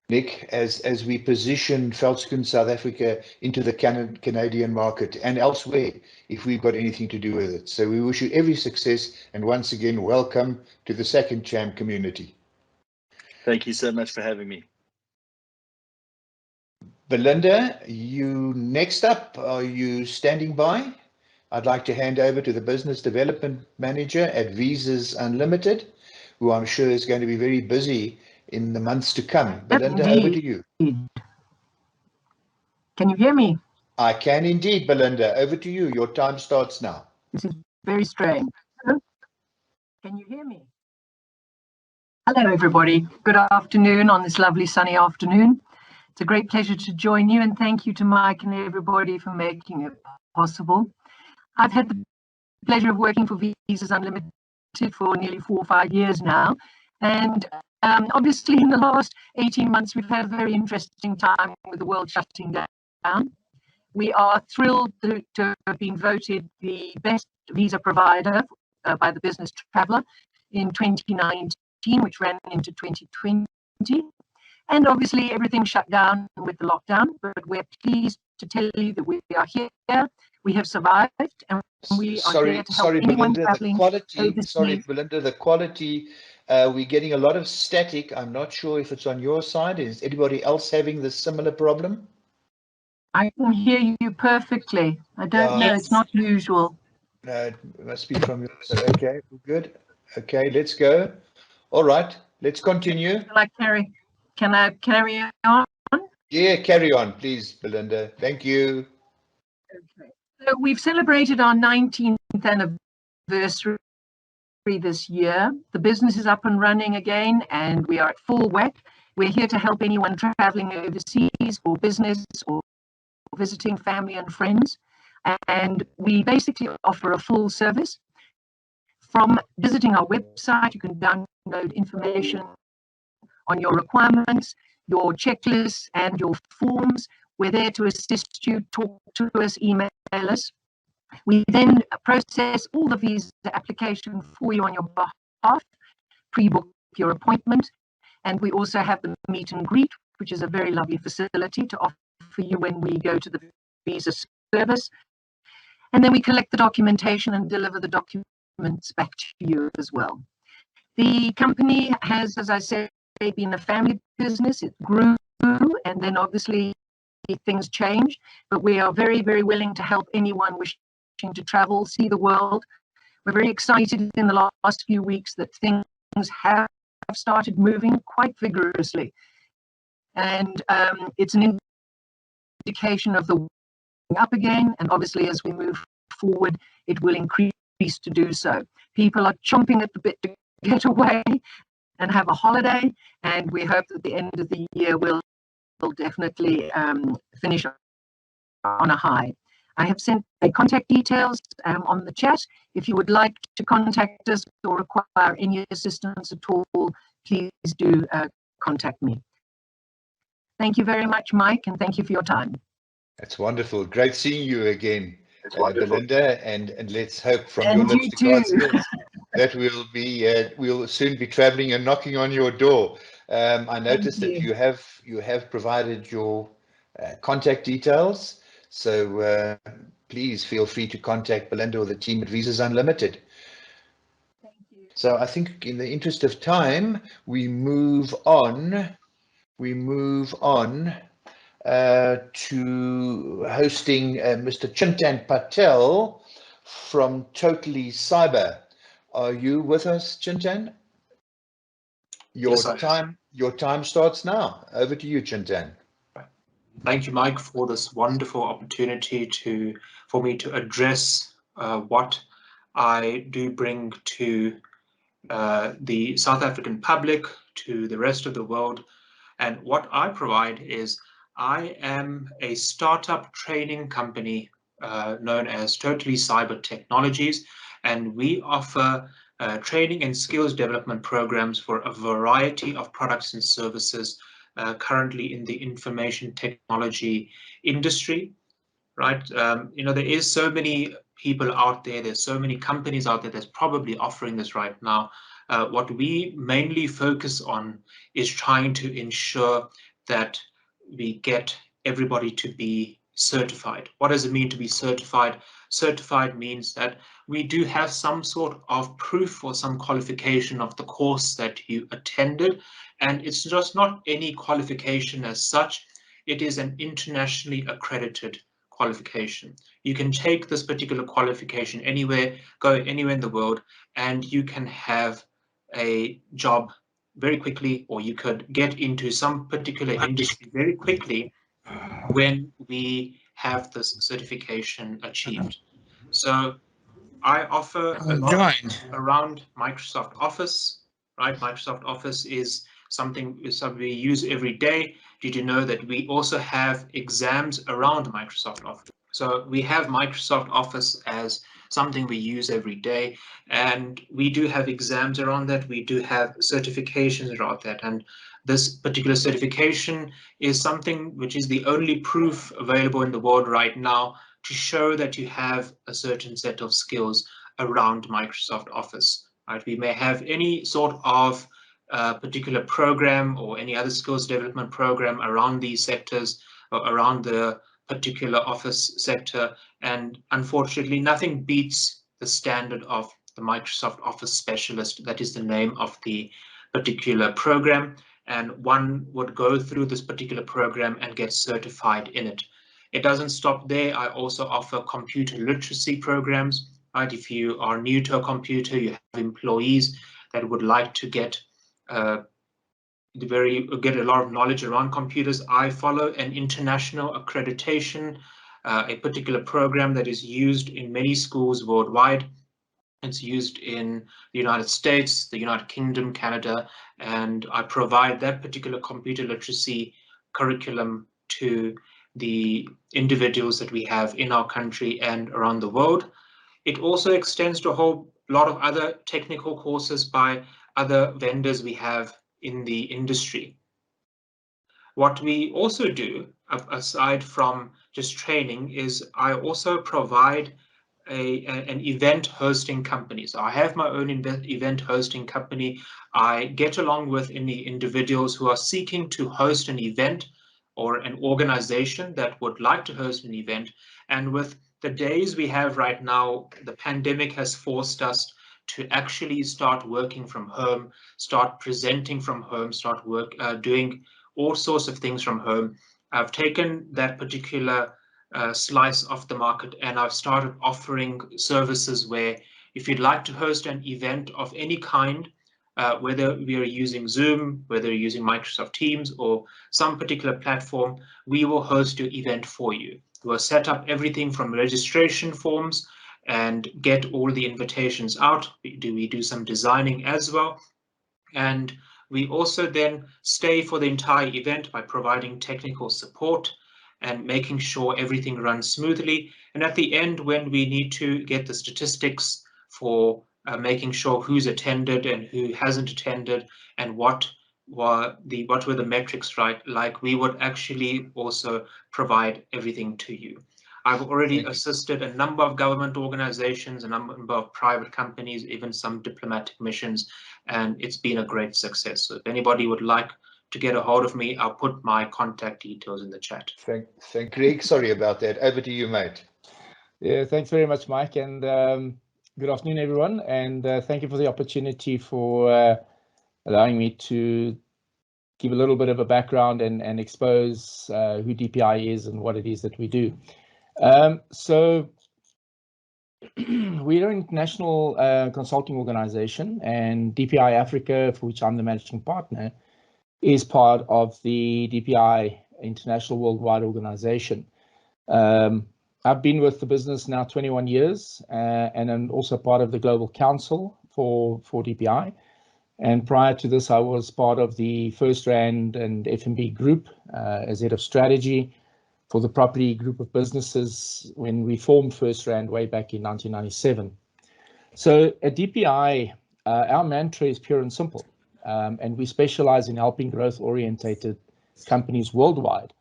Nick, as we position Fasken South Africa into the Canadian market and elsewhere, if we've got anything to do with it. So we wish you every success, and once again, welcome to the SACANCHAM community. Thank you so much for having me. Belinda, you next up. Are you standing by? I'd like to hand over to the Business Development Manager at Visas Unlimited, who I'm sure is going to be very busy in the months to come. Belinda, over to you. Can you hear me? I can indeed, Belinda. Over to you. Your time starts now. This is very strange. Hello? Can you hear me? Hello, everybody. Good afternoon on this lovely sunny afternoon. It's a great pleasure to join you, and thank you to Mike and everybody for making it possible. I've had the pleasure of working for Visas Unlimited for nearly 4 or 5 years now, and obviously in the last 18 months we've had a very interesting time with the world shutting down. We are thrilled to have been voted the best visa provider by the Business Traveller in 2019, which ran into 2020. And obviously everything shut down with the lockdown, but we're pleased to tell you that we are here. We have survived, and we are here to help anyone traveling overseas. Sorry, Belinda, the quality, we're getting a lot of static. I'm not sure if it's on your side. Is anybody else having the similar problem? I can hear you perfectly. I don't know, it's not usual. No, it must be from your side. Okay, good. Okay, let's go. All right, let's continue. Can I carry on? Yeah, carry on, please, Belinda. Thank you. Okay. So we've celebrated our 19th anniversary this year. The business is up and running again, and we are at full whack. We're here to help anyone traveling overseas for business or visiting family and friends. And we basically offer a full service. From visiting our website, you can download information on your requirements, your checklists, and your forms. We're there to assist you, talk to us, email us. We then process all the visa application for you on your behalf, pre-book your appointment, and we also have the meet and greet, which is a very lovely facility to offer you when we go to the visa service. And then we collect the documentation and deliver the documents back to you as well. The company has, as I said, been a family business. It grew, and then obviously things changed, but we are very, very willing to help anyone wishing to travel, see the world. We're very excited in the last few weeks that things have started moving quite vigorously, and it's an indication of the up again, and obviously as we move forward it will increase to do so. People are chomping at the bit to get away and have a holiday, and we hope that the end of the year will definitely finish on a high. I have sent contact details on the chat. If you would like to contact us or require any assistance at all, please do contact me. Thank you very much, Mike, and thank you for your time. That's wonderful. Great seeing you again, Belinda, and let's hope from your lips to God's ears that we'll soon be traveling and knocking on your door. I noticed that you have provided your contact details, So please feel free to contact Belinda or the team at Visas Unlimited. Thank you. So I think in the interest of time, we move on. To hosting Mr. Chintan Patel from Totally Cyber. Are you with us, Chintan? Your time starts now. Over to you, Chintan. Thank you, Mike, for this wonderful opportunity for me to address what I do bring to the South African public, to the rest of the world. And what I provide is I am a startup training company known as Totally Cyber Technologies, and we offer training and skills development programs for a variety of products and services currently in the information technology industry, right? There is so many people out there, there's so many companies out there that's probably offering this right now. What we mainly focus on is trying to ensure that we get everybody to be certified. What does it mean to be certified? Certified means that we do have some sort of proof or some qualification of the course that you attended. And it's just not any qualification as such. It is an internationally accredited qualification. You can take this particular qualification anywhere, go anywhere in the world, and you can have a job very quickly, or you could get into some particular industry very quickly when we have this certification achieved. So I offer a lot around Microsoft Office, right? Microsoft Office is something we use every day. Did you know that we also have exams around Microsoft Office? So we have Microsoft Office as something we use every day, and we do have exams around that. We do have certifications around that, and this particular certification is something which is the only proof available in the world right now to show that you have a certain set of skills around Microsoft Office, right? We may have any sort of particular program or any other skills development program around these sectors or around the particular Office sector, and unfortunately nothing beats the standard of the Microsoft Office Specialist. That is the name of the particular program, and one would go through this particular program and get certified in it. It doesn't stop there. I also offer computer literacy programs, right? If you are new to a computer, you have employees that would like to get a lot of knowledge around computers. I follow an international accreditation, a particular program that is used in many schools worldwide. It's used in the United States, the United Kingdom, Canada, and I provide that particular computer literacy curriculum to the individuals that we have in our country and around the world. It also extends to a whole lot of other technical courses by other vendors we have in the industry. What we also do, aside from just training, is I also provide an event hosting company. So I have my own event hosting company. I get along with any individuals who are seeking to host an event or an organization that would like to host an event. And with the days we have right now, the pandemic has forced us to actually start working from home, start presenting from home, start doing all sorts of things from home. I've taken that particular slice of the market and I've started offering services where if you'd like to host an event of any kind, whether we are using Zoom, whether you're using Microsoft Teams or some particular platform, we will host your event for you. We'll set up everything from registration forms and get all the invitations out. We do some designing as well. And we also then stay for the entire event by providing technical support and making sure everything runs smoothly. And at the end, when we need to get the statistics for making sure who's attended and who hasn't attended and what were the metrics, right? Like, we would actually also provide everything to you. I've already assisted a number of government organizations, a number of private companies, even some diplomatic missions, and it's been a great success. So if anybody would like to get a hold of me, I'll put my contact details in the chat. Thank Greg. Sorry about that. Over to you, mate. Yeah, thanks very much, Mike, and good afternoon, everyone. And thank you for the opportunity for allowing me to give a little bit of a background and expose who DPI is and what it is that we do. So we're an international consulting organization, and DPI Africa, for which I'm the managing partner, is part of the DPI International Worldwide Organization. I've been with the business now 21 years, and I'm also part of the Global Council for DPI. And prior to this, I was part of the FirstRand and FNB Group as head of strategy for the property group of businesses when we formed FirstRand way back in 1997. So at DPI, our mantra is pure and simple, and we specialize in helping growth-orientated companies worldwide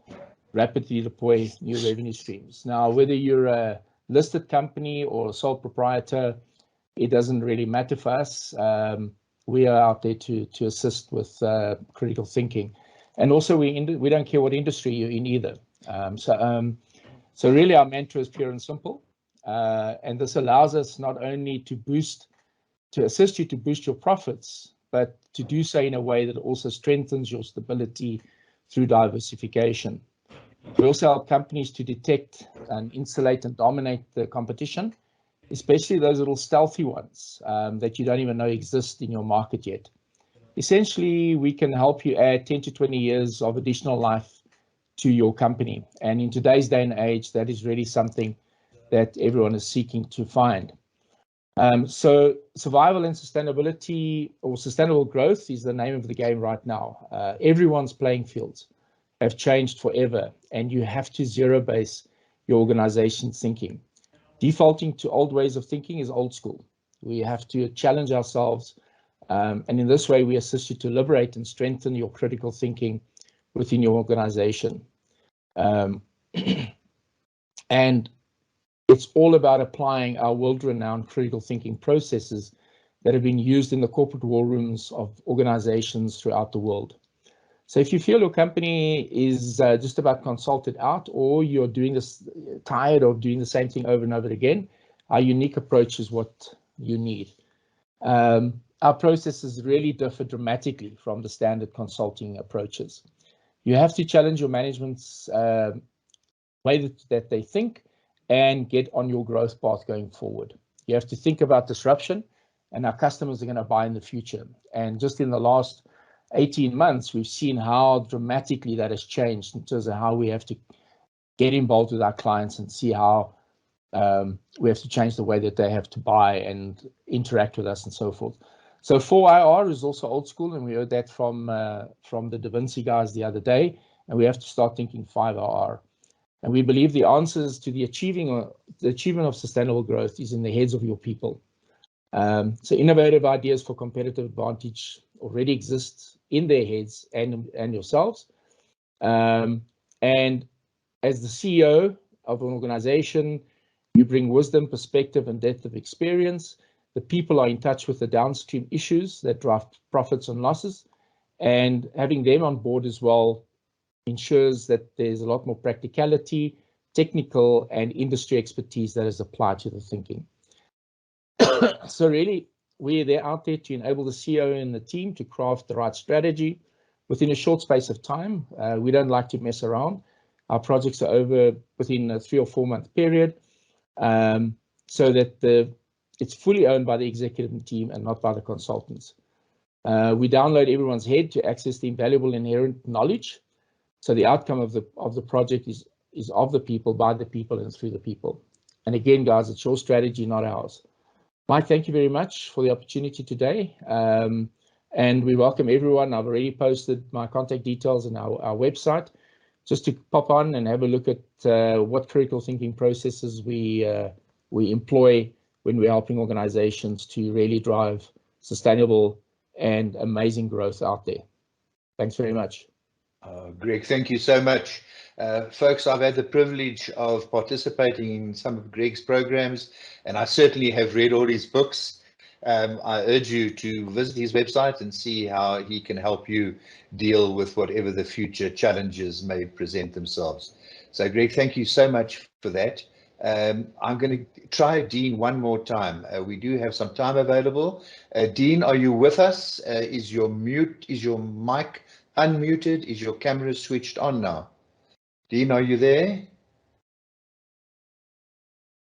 rapidly deploy new revenue streams. Now, whether you're a listed company or a sole proprietor, it doesn't really matter for us. We are out there to assist with critical thinking, and also we don't care what industry you're in either. So really our mantra is pure and simple, and this allows us not only to assist you to boost your profits, but to do so in a way that also strengthens your stability through diversification. We also help companies to detect and insulate and dominate the competition, especially those little stealthy ones that you don't even know exist in your market yet. Essentially, we can help you add 10 to 20 years of additional life to your company. And in today's day and age, that is really something that everyone is seeking to find. So survival and sustainability, or sustainable growth, is the name of the game right now. Everyone's playing fields have changed forever, and you have to zero base your organization's thinking. Defaulting to old ways of thinking is old school. We have to challenge ourselves, and in this way, we assist you to liberate and strengthen your critical thinking within your organization. And it's all about applying our world-renowned critical thinking processes that have been used in the corporate war rooms of organizations throughout the world. So if you feel your company is just about consulted out, or you're doing this, tired of doing the same thing over and over again, our unique approach is what you need. Our processes really differ dramatically from the standard consulting approaches. You have to challenge your management's way that they think and get on your growth path going forward. You have to think about disruption, and our customers are going to buy in the future. And just in the last 18 months, we've seen how dramatically that has changed in terms of how we have to get involved with our clients and see how we have to change the way that they have to buy and interact with us and so forth. So 4IR is also old school, and we heard that from the DaVinci guys the other day, and we have to start thinking 5IR. And we believe the answers to the achievement of sustainable growth is in the heads of your people. So innovative ideas for competitive advantage already exist in their heads and yourselves. And as the CEO of an organization, you bring wisdom, perspective, and depth of experience. The people are in touch with the downstream issues that drive profits and losses, and having them on board as well ensures that there's a lot more practicality, technical, and industry expertise that is applied to the thinking. So really, they're out there to enable the CEO and the team to craft the right strategy within a short space of time. We don't like to mess around. Our projects are over within a 3 or 4 month period, so that it's fully owned by the executive team and not by the consultants. We download everyone's head to access the invaluable inherent knowledge. So the outcome of the project is of the people, by the people, and through the people. And again, guys, it's your strategy, not ours. Mike, thank you very much for the opportunity today. And we welcome everyone. I've already posted my contact details on our website, just to pop on and have a look at what critical thinking processes we employ when we're helping organizations to really drive sustainable and amazing growth out there. Thanks very much. Greg, thank you so much. Folks, I've had the privilege of participating in some of Greg's programs, and I certainly have read all his books. I urge you to visit his website and see how he can help you deal with whatever the future challenges may present themselves. So, Greg, thank you so much for that. I'm going to try Dean one more time. We do have some time available. Dean, are you with us? Is your mic unmuted? Is your camera switched on now? Dean, are you there?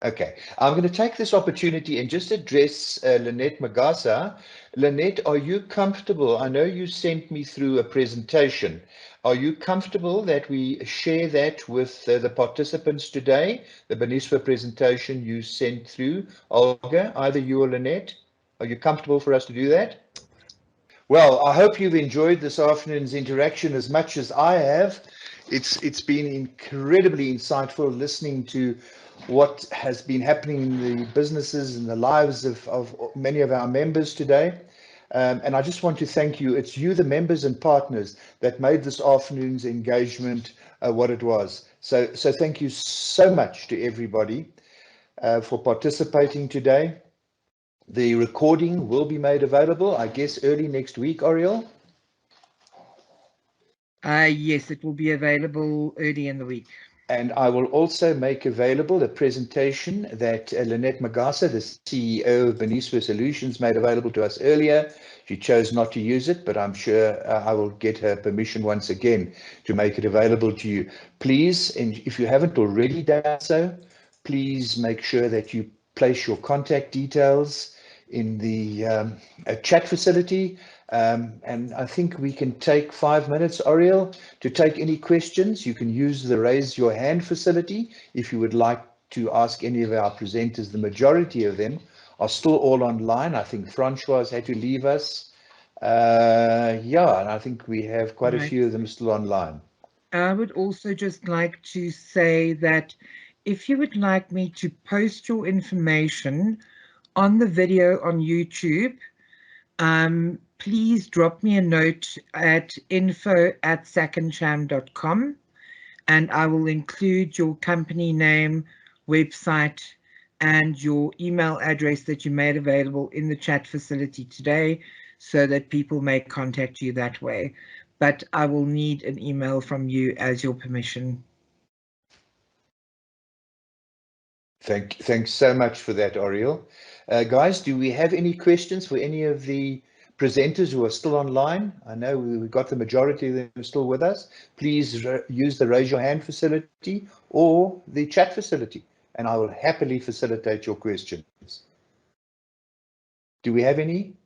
Okay, I'm going to take this opportunity and just address Lynette Magasa. Lynette, are you comfortable? I know you sent me through a presentation. Are you comfortable that we share that with the participants today? The Boniswa presentation you sent through. Olga, either you or Lynette, are you comfortable for us to do that? Well, I hope you've enjoyed this afternoon's interaction as much as I have. It's been incredibly insightful listening to what has been happening in the businesses and the lives of many of our members today. And I just want to thank you. It's you, the members and partners, that made this afternoon's engagement what it was. So thank you so much to everybody for participating today. The recording will be made available, I guess, early next week, Oriel? Yes, it will be available early in the week. And I will also make available a presentation that Lynette Magasa, the CEO of Boniswa Solutions, made available to us earlier. She chose not to use it, but I'm sure I will get her permission once again to make it available to you. Please, and if you haven't already done so, please make sure that you place your contact details in the chat facility. And I think we can take 5 minutes, Oriel, to take any questions. You can use the raise your hand facility if you would like to ask any of our presenters. The majority of them are still all online. I think Francois has had to leave us. Yeah, and I think we have quite a few of them still online. I would also just like to say that if you would like me to post your information on the video on YouTube, please drop me a note at info@sacancham.com, and I will include your company name, website, and your email address that you made available in the chat facility today so that people may contact you that way. But I will need an email from you as your permission. Thanks so much for that, Oriel. Guys, do we have any questions for any of the presenters who are still online? I know we've got the majority of them still with us. Please use the raise your hand facility or the chat facility, and I will happily facilitate your questions. Do we have any?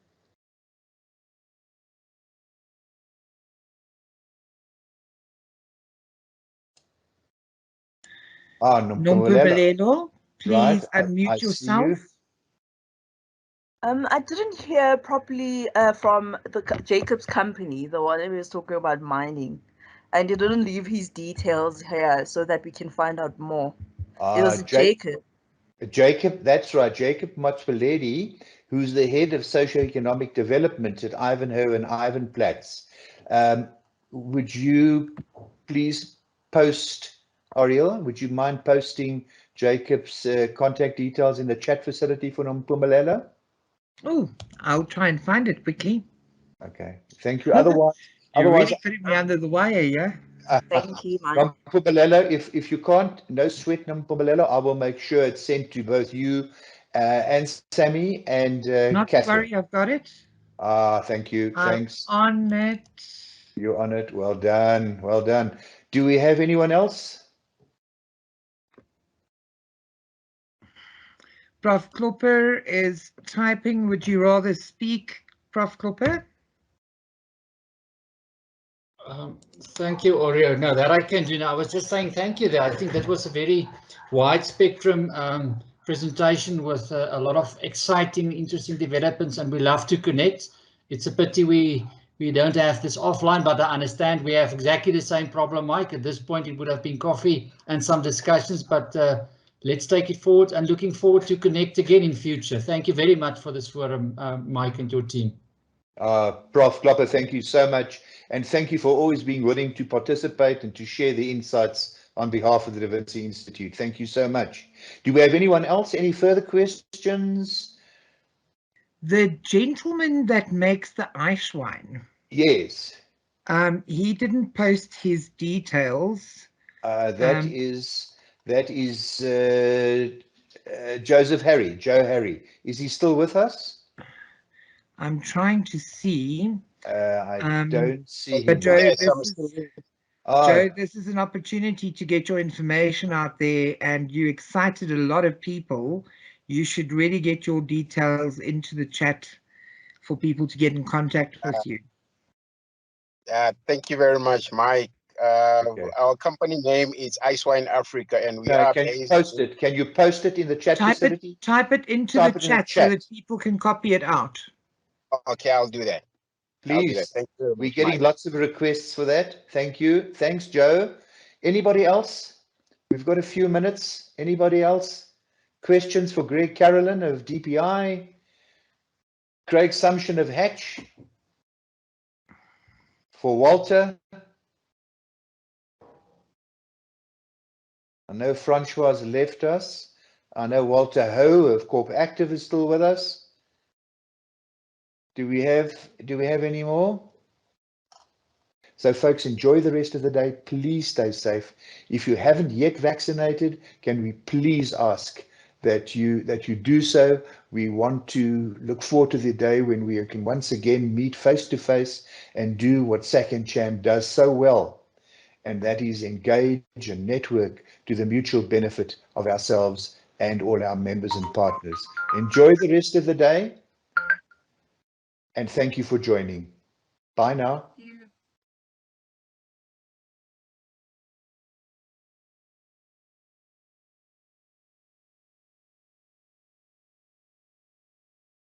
Nompumelelo, please right, unmute yourself. I didn't hear properly from Jacob's company, the one that was talking about mining, and he didn't leave his details here so that we can find out more. It was Jacob. Jacob, that's right, Jacob Matpaletti, who's the head of socioeconomic development at Ivanhoe and Ivanplatz. Would you please post, Oriel, would you mind posting Jacob's contact details in the chat facility for Nompumelelo? Oh, I'll try and find it quickly. Okay, thank you. Otherwise, you're really putting me under the wire, yeah? Thank you, Mike. Nompumelelo, if you can't, no sweat, Nompumelelo, I will make sure it's sent to both you and Sammy and Not Catherine. to worry, I've got it. Thank you. Thanks. On it. You're on it. Well done. Well done. Do we have anyone else? Prof Klopper is typing. Would you rather speak, Prof Klopper? Thank you, Oreo. No, that I can do now. I was just saying thank you there. I think that was a very wide spectrum presentation with a lot of exciting, interesting developments, and we love to connect. It's a pity we don't have this offline, but I understand we have exactly the same problem, Mike. At this point, it would have been coffee and some discussions, but let's take it forward, and looking forward to connect again in future. Thank you very much for this forum, Mike and your team. Prof Klopper, thank you so much. And thank you for always being willing to participate and to share the insights on behalf of the DaVinci Institute. Thank you so much. Do we have anyone else? Any further questions? The gentleman that makes the Icewine, Yes. he didn't post his details. That is Joe Harry. Is he still with us? I'm trying to see. I don't see But him. Joe, Yes, Joe, this is an opportunity to get your information out there, and you excited a lot of people. You should really get your details into the chat for people to get in contact with you. Thank you very much, Mike. Okay. Our company name is Icewine Africa, and we No, are can you based. post it? Can you post it in the chat facility? Type it into Type the it in the chat so chat. that people can copy it out. Okay, I'll do that. I'll do that. Please. Thank you very We're much, getting Mike. lots of requests for that. Thank you. Thanks, Joe. Anybody else? We've got a few minutes. Anybody else? Questions for Greg.Carolin of DPI? Craig.sumption of Hatch? For Walter? I know Francois has left us. I know walterho of Corpactive is still with us. Do we have any more? So folks, enjoy the rest of the day. Please stay safe. If you haven't yet vaccinated, can we please ask that you do so? We want to look forward to the day when we can once again meet face to face and do what SACANCHAM does so well, and that is engage and network to the mutual benefit of ourselves and all our members and partners. Enjoy the rest of the day, and thank you for joining. Bye now.